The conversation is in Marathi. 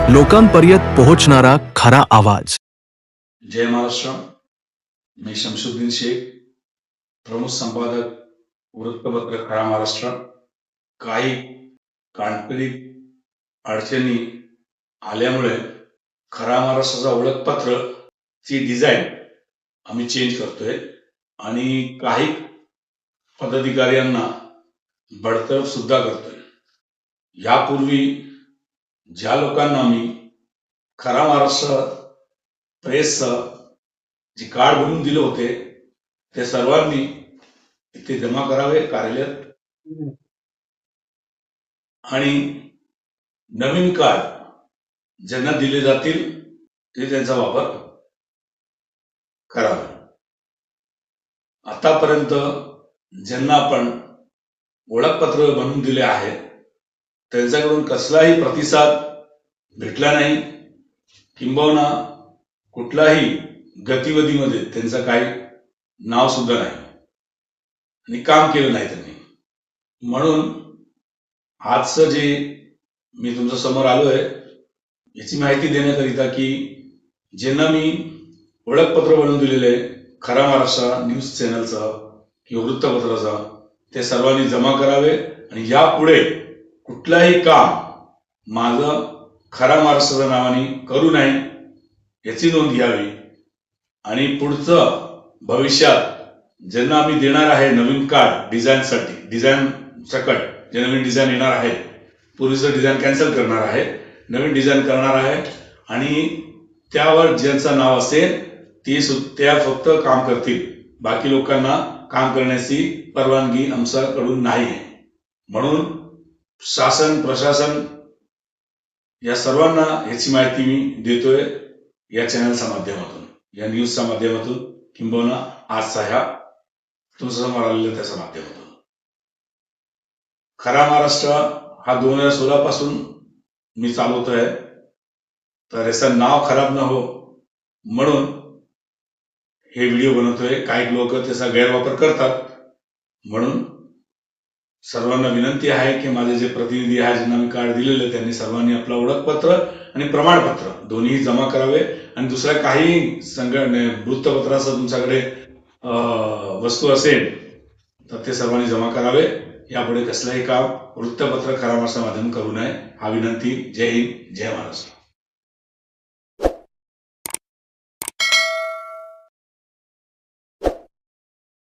लोकांपर्यंत पोहोचणारा खरा आवाज। जय महाराष्ट्र। मी शमशुद्दीन शेख, प्रमुख संपादक वृत्तपत्र खरा महाराष्ट्र। काही काल्पनिक अडचणी आल्यामुळे खरा महाराष्ट्राचा ओळखपत्र ची डिझाईन आम्ही चेंज करतोय आणि काही पदाधिकाऱ्यांना बडतर्फ सुद्धा करतोय। यापूर्वी ज्या लोकांना मी खरा महाराष्ट्र प्रेसचं जे कार्ड बनवून दिले होते ते सर्वांनी इथे जमा करावे कार्यालयात आणि नवीन कार्ड ज्यांना दिले जातील ते त्यांचा वापर करावा। आतापर्यंत ज्यांना आपण ओळखपत्र बनवून दिले आहे त्यांच्याकडून कसलाही प्रतिसाद भेटला नाही, किंबहुना कुठलाही गतिविधीमध्ये त्यांचं काही नाव सुद्धा नाही आणि काम केलं नाही त्यांनी। म्हणून आजचं जे मी तुमच्या समोर आलोय याची माहिती देण्याकरिता की ज्यांना मी ओळखपत्र बनवून दिलेले खरा महाराष्ट्र न्यूज चॅनलचं किंवा वृत्तपत्राचं ते सर्वांनी जमा करावे आणि यापुढे कुठलाही काम माझं खरा महाराष्ट्राच्या नावाने करू नये याची नोंद घ्यावी आणि पुढचं भविष्यात ज्यांना आम्ही देणार आहे नवीन कार्ड डिझाईनसाठी, डिझाईन सकट जे नवीन डिझाईन येणार आहे, पूर्वीचं डिझाईन कॅन्सल करणार आहे, नवीन डिझाईन करणार आहे आणि त्यावर ज्यांचं नाव असेल त्या फक्त काम करतील, बाकी लोकांना काम करण्याची परवानगी आमच्याकडून नाही आहे। म्हणून शासन प्रशासन या सर्वांना याची माहिती मी देतोय या चॅनलच्या माध्यमातून, या न्यूजच्या माध्यमातून, किंबहुना आजचा ह्या तुमच्या समोर आलेल्या त्याच्या माध्यमातून। खरा महाराष्ट्र हा 2016 पासून मी चालवतोय, तर याचं नाव खराब न हो म्हणून हे व्हिडिओ बनवतोय। काही लोक त्याचा गैरवापर करतात, म्हणून सर्वांना विनंती आहे की माझे जे प्रतिनिधी आहे ज्यांना मी कार्ड दिलेले त्यांनी सर्वांनी आपलं ओळखपत्र आणि प्रमाणपत्र दोन्ही जमा करावे आणि दुसऱ्या काही वृत्तपत्राचं तुमच्याकडे वस्तू असेल तर ते सर्वांनी जमा करावे। यापुढे कसलाही काम वृत्तपत्र खरा महाराष्ट्र माध्यम करू नये हा विनंती। जय हिंद, जय महाराष्ट्र।